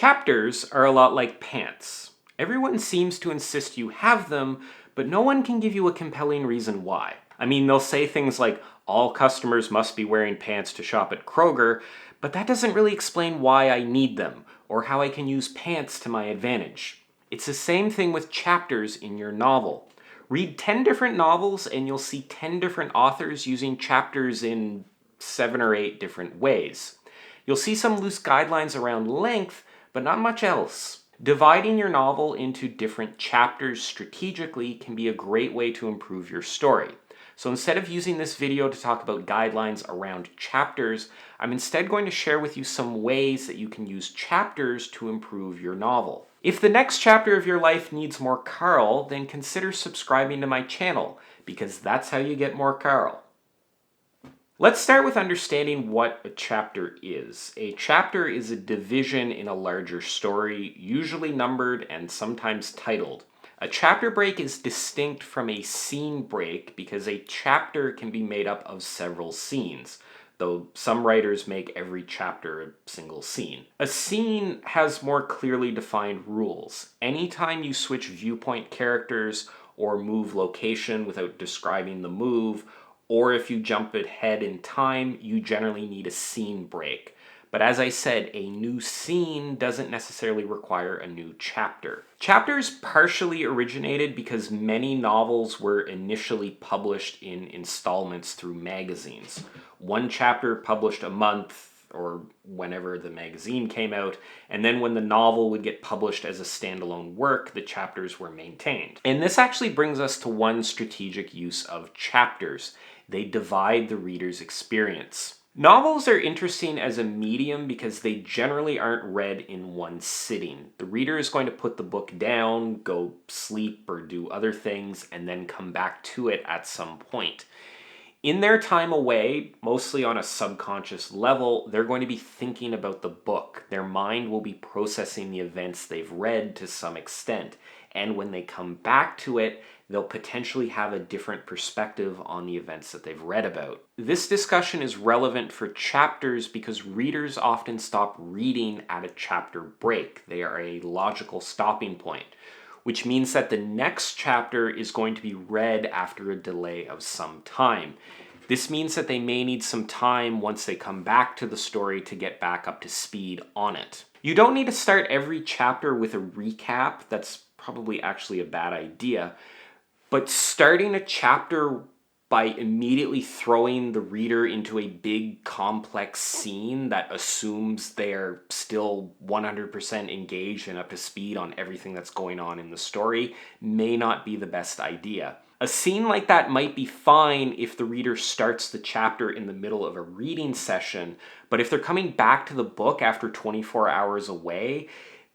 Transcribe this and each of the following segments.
Chapters are a lot like pants. Everyone seems to insist you have them, but no one can give you a compelling reason why. I mean, they'll say things like, all customers must be wearing pants to shop at Kroger, but that doesn't really explain why I need them, or how I can use pants to my advantage. It's the same thing with chapters in your novel. Read 10 different novels and you'll see 10 different authors using chapters in 7 or 8 different ways. You'll see some loose guidelines around length, but not much else. Dividing your novel into different chapters strategically can be a great way to improve your story. So instead of using this video to talk about guidelines around chapters, I'm instead going to share with you some ways that you can use chapters to improve your novel. If the next chapter of your life needs more Carl, then consider subscribing to my channel, because that's how you get more Carl. Let's start with understanding what a chapter is. A chapter is a division in a larger story, usually numbered and sometimes titled. A chapter break is distinct from a scene break because a chapter can be made up of several scenes, though some writers make every chapter a single scene. A scene has more clearly defined rules. Anytime you switch viewpoint characters or move location without describing the move, or if you jump ahead in time, you generally need a scene break. But as I said, a new scene doesn't necessarily require a new chapter. Chapters partially originated because many novels were initially published in installments through magazines. One chapter published a month, or whenever the magazine came out, and then when the novel would get published as a standalone work, the chapters were maintained. And this actually brings us to one strategic use of chapters. They divide the reader's experience. Novels are interesting as a medium because they generally aren't read in one sitting. The reader is going to put the book down, go sleep or do other things, and then come back to it at some point. In their time away, mostly on a subconscious level, they're going to be thinking about the book. Their mind will be processing the events they've read to some extent. And when they come back to it, they'll potentially have a different perspective on the events that they've read about. This discussion is relevant for chapters because readers often stop reading at a chapter break. They are a logical stopping point, which means that the next chapter is going to be read after a delay of some time. This means that they may need some time once they come back to the story to get back up to speed on it. You don't need to start every chapter with a recap. That's probably actually a bad idea. But starting a chapter by immediately throwing the reader into a big, complex scene that assumes they're still 100% engaged and up to speed on everything that's going on in the story may not be the best idea. A scene like that might be fine if the reader starts the chapter in the middle of a reading session, but if they're coming back to the book after 24 hours away,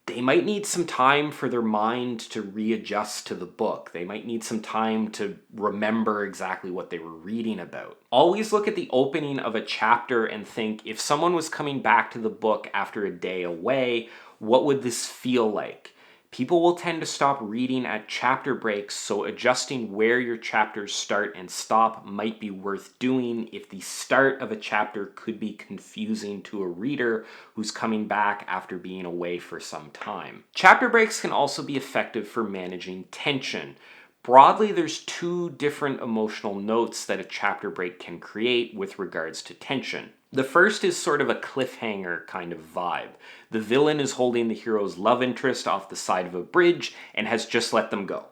they might need some time for their mind to readjust to the book. They might need some time to remember exactly what they were reading about. Always look at the opening of a chapter and think, if someone was coming back to the book after a day away, what would this feel like? People will tend to stop reading at chapter breaks, so adjusting where your chapters start and stop might be worth doing if the start of a chapter could be confusing to a reader who's coming back after being away for some time. Chapter breaks can also be effective for managing tension. Broadly, there's 2 different emotional notes that a chapter break can create with regards to tension. The first is sort of a cliffhanger kind of vibe. The villain is holding the hero's love interest off the side of a bridge and has just let them go.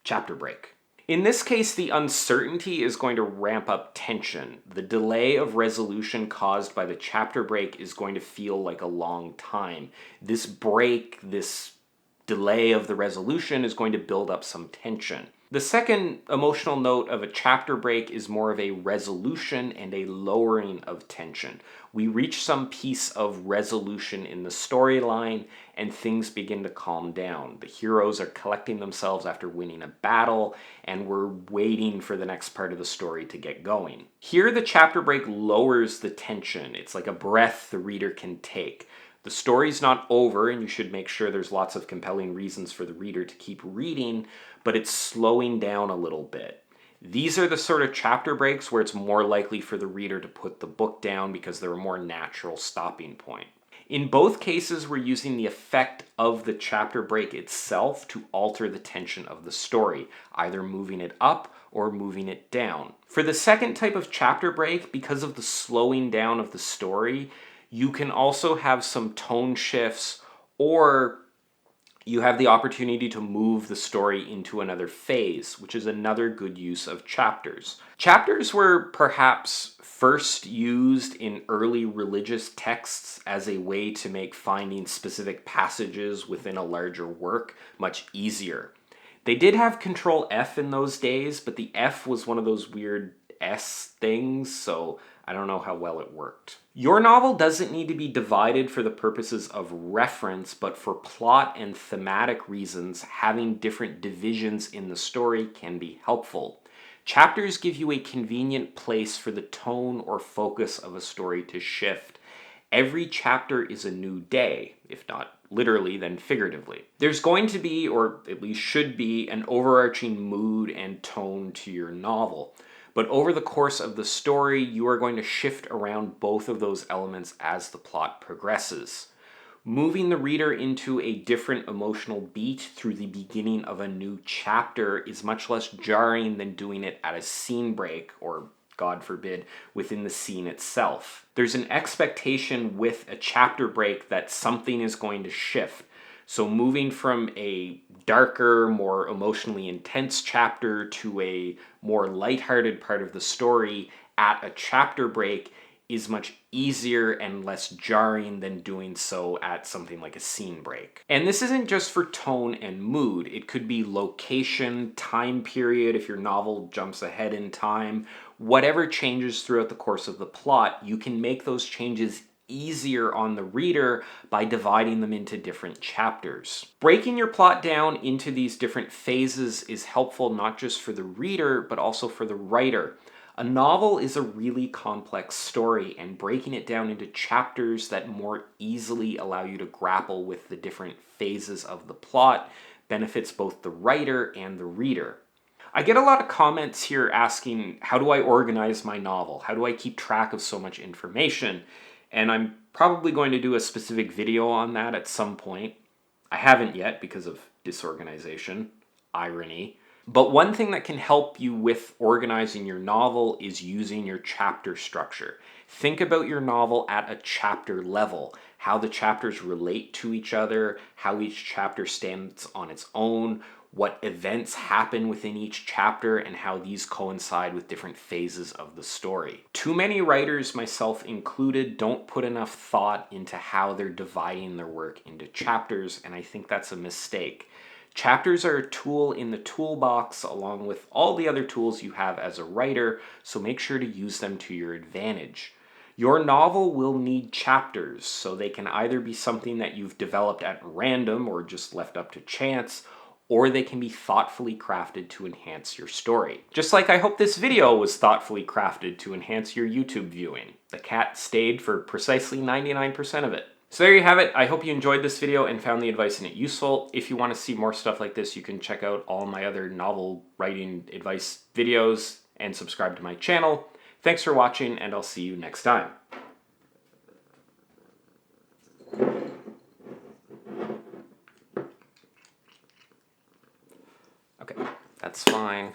Chapter break. In this case, the uncertainty is going to ramp up tension. The delay of resolution caused by the chapter break is going to feel like a long time. This break, this delay of the resolution is going to build up some tension. The second emotional note of a chapter break is more of a resolution and a lowering of tension. We reach some piece of resolution in the storyline and things begin to calm down. The heroes are collecting themselves after winning a battle and we're waiting for the next part of the story to get going. Here the chapter break lowers the tension. It's like a breath the reader can take. The story's not over, and you should make sure there's lots of compelling reasons for the reader to keep reading, but it's slowing down a little bit. These are the sort of chapter breaks where it's more likely for the reader to put the book down because they're a more natural stopping point. In both cases, we're using the effect of the chapter break itself to alter the tension of the story, either moving it up or moving it down. For the second type of chapter break, because of the slowing down of the story, you can also have some tone shifts, or you have the opportunity to move the story into another phase, which is another good use of chapters. Chapters were perhaps first used in early religious texts as a way to make finding specific passages within a larger work much easier. They did have Control F in those days, but the F was one of those weird S things, so I don't know how well it worked. Your novel doesn't need to be divided for the purposes of reference, but for plot and thematic reasons, having different divisions in the story can be helpful. Chapters give you a convenient place for the tone or focus of a story to shift. Every chapter is a new day, if not literally, then figuratively. There's going to be, or at least should be, an overarching mood and tone to your novel. But over the course of the story, you are going to shift around both of those elements as the plot progresses. Moving the reader into a different emotional beat through the beginning of a new chapter is much less jarring than doing it at a scene break, or God forbid, within the scene itself. There's an expectation with a chapter break that something is going to shift. So moving from a darker, more emotionally intense chapter to a more lighthearted part of the story at a chapter break is much easier and less jarring than doing so at something like a scene break. And this isn't just for tone and mood. It could be location, time period, if your novel jumps ahead in time. Whatever changes throughout the course of the plot, you can make those changes easier on the reader by dividing them into different chapters. Breaking your plot down into these different phases is helpful not just for the reader, but also for the writer. A novel is a really complex story, and breaking it down into chapters that more easily allow you to grapple with the different phases of the plot benefits both the writer and the reader. I get a lot of comments here asking, how do I organize my novel? How do I keep track of so much information? And I'm probably going to do a specific video on that at some point. I haven't yet because of disorganization, irony. But one thing that can help you with organizing your novel is using your chapter structure. Think about your novel at a chapter level, how the chapters relate to each other, how each chapter stands on its own, what events happen within each chapter, and how these coincide with different phases of the story. Too many writers, myself included, don't put enough thought into how they're dividing their work into chapters, and I think that's a mistake. Chapters are a tool in the toolbox along with all the other tools you have as a writer, so make sure to use them to your advantage. Your novel will need chapters, so they can either be something that you've developed at random or just left up to chance, or they can be thoughtfully crafted to enhance your story. Just like I hope this video was thoughtfully crafted to enhance your YouTube viewing. The cat stayed for precisely 99% of it. So there you have it. I hope you enjoyed this video and found the advice in it useful. If you want to see more stuff like this, you can check out all my other novel writing advice videos and subscribe to my channel. Thanks for watching, and I'll see you next time. Okay, that's fine.